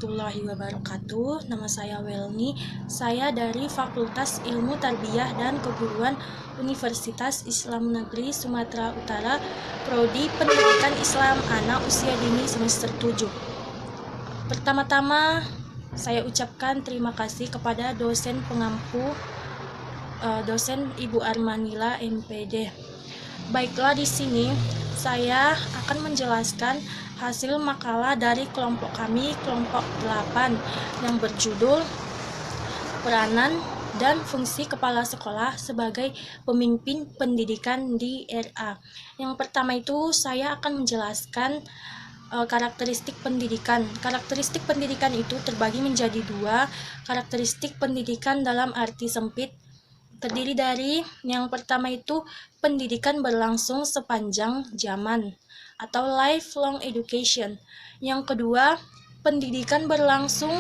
warahmatullahi wabarakatuh. Nama saya Welni. Saya dari Fakultas Ilmu Tarbiyah dan Keguruan Universitas Islam Negeri Sumatera Utara, Prodi Pendidikan Islam Anak Usia Dini semester 7. Pertama-tama saya ucapkan terima kasih kepada dosen pengampu, dosen Ibu Armanila MPD. Baiklah, di sini saya akan menjelaskan hasil makalah dari kelompok kami, kelompok 8, yang berjudul Peranan dan Fungsi Kepala Sekolah sebagai Pemimpin Pendidikan di RA. Yang pertama itu saya akan menjelaskan karakteristik pendidikan. Karakteristik pendidikan itu terbagi menjadi dua. Karakteristik pendidikan dalam arti sempit terdiri dari yang pertama itu pendidikan berlangsung sepanjang zaman atau lifelong education. Yang kedua, pendidikan berlangsung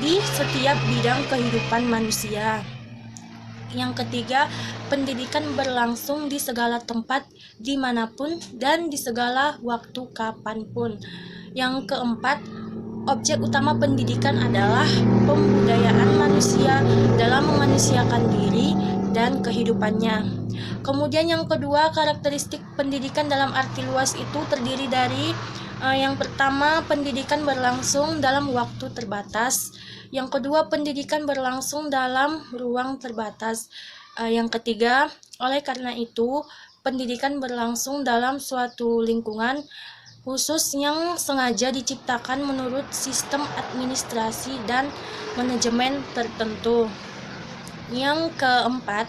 di setiap bidang kehidupan manusia. Yang ketiga, pendidikan berlangsung di segala tempat, dimanapun, dan di segala waktu kapanpun. Yang keempat, objek utama pendidikan adalah pembudayaan manusia dalam memanusiakan diri dan kehidupannya. Kemudian yang kedua, karakteristik pendidikan dalam arti luas itu terdiri dari yang pertama, pendidikan berlangsung dalam waktu terbatas. Yang kedua, pendidikan berlangsung dalam ruang terbatas. Yang ketiga, oleh karena itu, pendidikan berlangsung dalam suatu lingkungan khusus yang sengaja diciptakan menurut sistem administrasi dan manajemen tertentu. Yang keempat,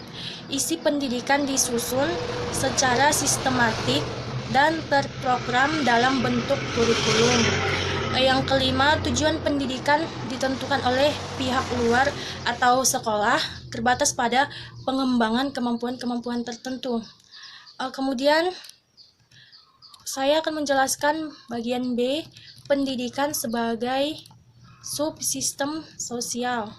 isi pendidikan disusun secara sistematik dan terprogram dalam bentuk kurikulum. Yang kelima, tujuan pendidikan ditentukan oleh pihak luar atau sekolah terbatas pada pengembangan kemampuan-kemampuan tertentu. Kemudian saya akan menjelaskan bagian B, pendidikan sebagai subsistem sosial.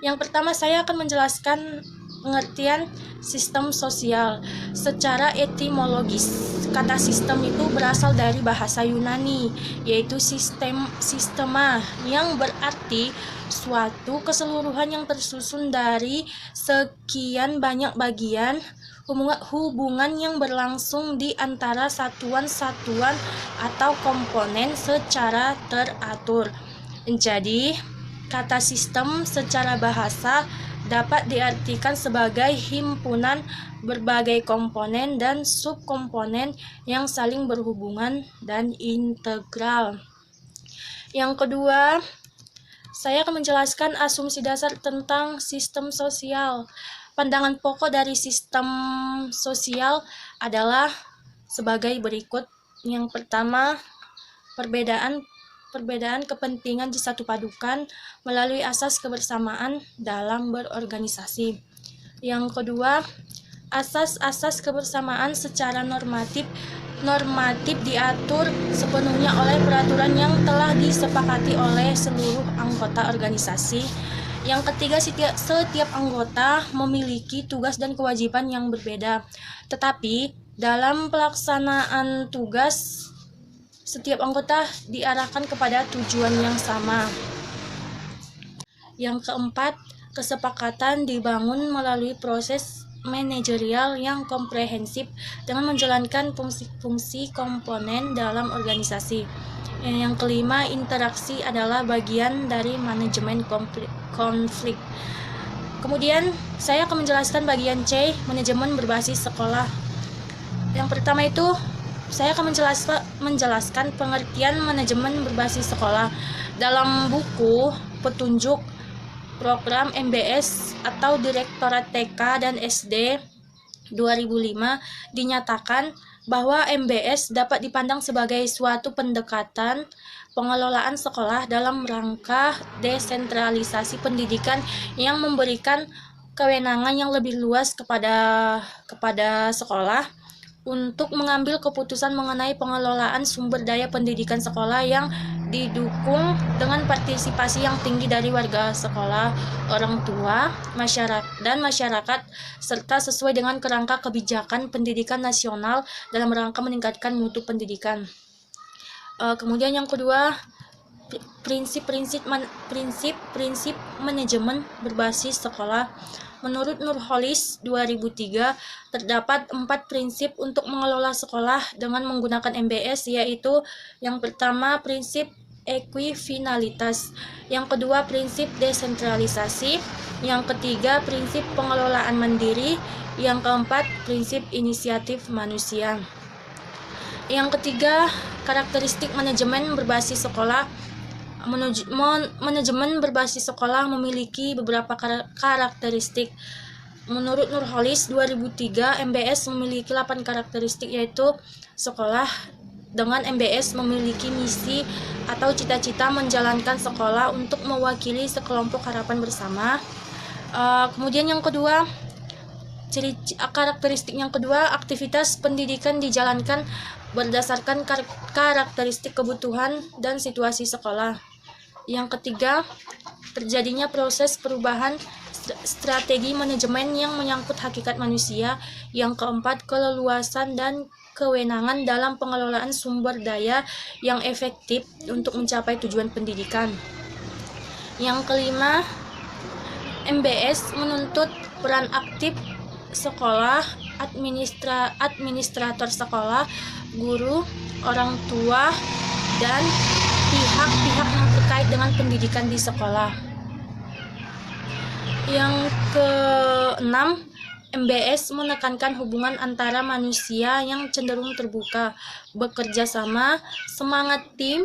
Yang pertama, saya akan menjelaskan pengertian sistem sosial. Secara etimologis, kata sistem itu berasal dari bahasa Yunani, yaitu sistema, yang berarti suatu keseluruhan yang tersusun dari sekian banyak bagian, hubungan yang berlangsung di antara satuan-satuan atau komponen secara teratur. Jadi, kata sistem secara bahasa dapat diartikan sebagai himpunan berbagai komponen dan subkomponen yang saling berhubungan dan integral. Yang kedua, saya akan menjelaskan asumsi dasar tentang sistem sosial. Pandangan pokok dari sistem sosial adalah sebagai berikut. Yang pertama, perbedaan kepentingan disatupadukan melalui asas kebersamaan dalam berorganisasi. Yang kedua, asas-asas kebersamaan secara normatif diatur sepenuhnya oleh peraturan yang telah disepakati oleh seluruh anggota organisasi. Yang ketiga, setiap anggota memiliki tugas dan kewajiban yang berbeda, tetapi dalam pelaksanaan tugas setiap anggota diarahkan kepada tujuan yang sama. Yang keempat, kesepakatan dibangun melalui proses manajerial yang komprehensif dengan menjalankan fungsi-fungsi komponen dalam organisasi. Yang kelima, interaksi adalah bagian dari manajemen konflik. Kemudian, saya akan menjelaskan bagian C, manajemen berbasis sekolah. Yang pertama itu, saya akan menjelaskan pengertian manajemen berbasis sekolah. Dalam buku petunjuk program MBS atau Direktorat TK dan SD 2005 dinyatakan bahwa MBS dapat dipandang sebagai suatu pendekatan pengelolaan sekolah dalam rangka desentralisasi pendidikan yang memberikan kewenangan yang lebih luas kepada sekolah untuk mengambil keputusan mengenai pengelolaan sumber daya pendidikan sekolah yang didukung dengan partisipasi yang tinggi dari warga sekolah, orang tua, masyarakat, serta sesuai dengan kerangka kebijakan pendidikan nasional dalam rangka meningkatkan mutu pendidikan. Kemudian yang kedua, prinsip-prinsip manajemen berbasis sekolah. Menurut Nurholis 2003, terdapat 4 prinsip untuk mengelola sekolah dengan menggunakan MBS, yaitu yang pertama prinsip ekuifinalitas, yang kedua prinsip desentralisasi, yang ketiga prinsip pengelolaan mandiri, yang keempat prinsip inisiatif manusia. Yang ketiga, karakteristik manajemen berbasis sekolah. Manajemen berbasis sekolah memiliki beberapa karakteristik. Menurut Nurholis 2003, MBS memiliki 8 karakteristik, yaitu sekolah dengan MBS memiliki misi atau cita-cita menjalankan sekolah untuk mewakili sekelompok harapan bersama. Kemudian yang kedua, karakteristik yang kedua, aktivitas pendidikan dijalankan berdasarkan karakteristik kebutuhan dan situasi sekolah. Yang ketiga, terjadinya proses perubahan strategi manajemen yang menyangkut hakikat manusia. Yang keempat, keleluasan dan kewenangan dalam pengelolaan sumber daya yang efektif untuk mencapai tujuan pendidikan. Yang kelima, MBS menuntut peran aktif sekolah, administrator sekolah, guru, orang tua, dan pihak-pihak yang terkait dengan pendidikan di sekolah. Yang keenam, MBS menekankan hubungan antara manusia yang cenderung terbuka, bekerja sama, semangat tim,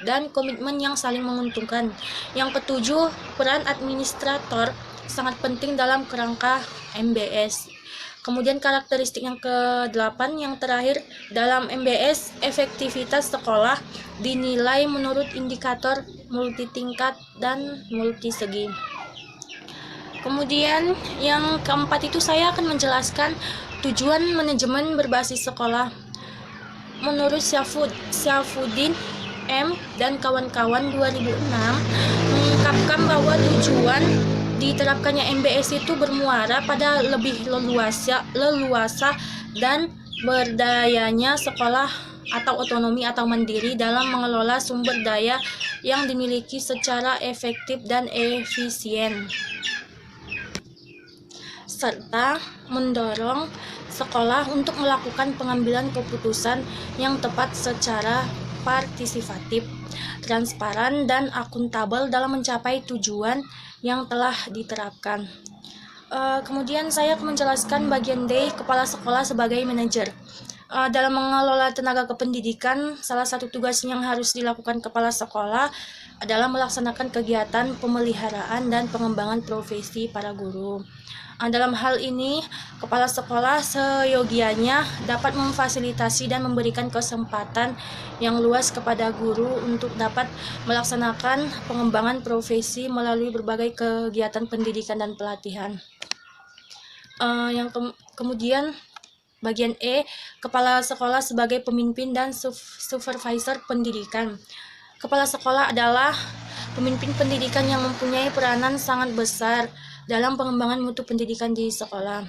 dan komitmen yang saling menguntungkan. Yang ketujuh, peran administrator sangat penting dalam kerangka MBS. Kemudian karakteristik yang ke-8 yang terakhir, dalam MBS efektivitas sekolah dinilai menurut indikator multitingkat dan multisegi. Kemudian yang keempat itu saya akan menjelaskan tujuan manajemen berbasis sekolah. Menurut Syafuddin M dan kawan-kawan 2006 mengungkapkan bahwa tujuan diterapkannya MBS itu bermuara pada lebih leluasa dan berdayanya sekolah atau otonomi atau mandiri dalam mengelola sumber daya yang dimiliki secara efektif dan efisien, serta mendorong sekolah untuk melakukan pengambilan keputusan yang tepat secara partisipatif, transparan, dan akuntabel dalam mencapai tujuan yang telah diterapkan. Kemudian saya akan menjelaskan bagian D, kepala sekolah sebagai manajer. Dalam mengelola tenaga kependidikan, salah satu tugas yang harus dilakukan kepala sekolah adalah melaksanakan kegiatan pemeliharaan dan pengembangan profesi para guru. Dalam hal ini, kepala sekolah seyogianya dapat memfasilitasi dan memberikan kesempatan yang luas kepada guru untuk dapat melaksanakan pengembangan profesi melalui berbagai kegiatan pendidikan dan pelatihan. Kemudian bagian E, kepala sekolah sebagai pemimpin dan supervisor pendidikan. Kepala sekolah adalah pemimpin pendidikan yang mempunyai peranan sangat besar dalam pengembangan mutu pendidikan di sekolah.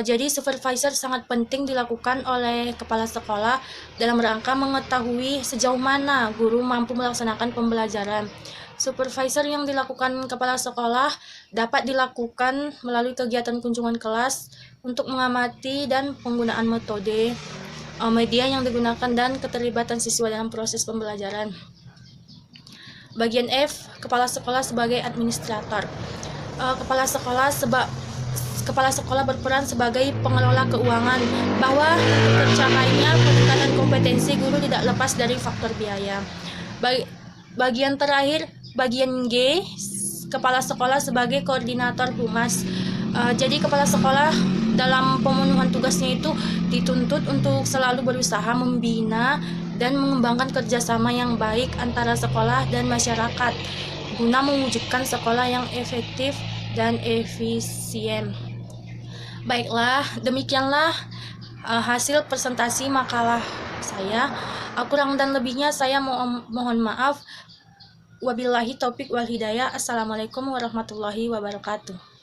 Jadi supervisor sangat penting dilakukan oleh kepala sekolah dalam rangka mengetahui sejauh mana guru mampu melaksanakan pembelajaran. Supervisor yang dilakukan kepala sekolah dapat dilakukan melalui kegiatan kunjungan kelas untuk mengamati dan penggunaan metode, media yang digunakan, dan keterlibatan siswa dalam proses pembelajaran. Bagian F, kepala sekolah sebagai administrator. Kepala sekolah berperan sebagai pengelola keuangan, bahwa tercapainya peningkatan kompetensi guru tidak lepas dari faktor biaya. Bagian terakhir, bagian G, kepala sekolah sebagai koordinator humas. Jadi kepala sekolah dalam pemenuhan tugasnya itu dituntut untuk selalu berusaha membina dan mengembangkan kerjasama yang baik antara sekolah dan masyarakat guna mewujudkan sekolah yang efektif dan efisien. Baiklah, demikianlah hasil presentasi makalah saya. Kurang dan lebihnya saya mohon maaf. Wabillahi taufik wal hidayah. Assalamualaikum warahmatullahi wabarakatuh.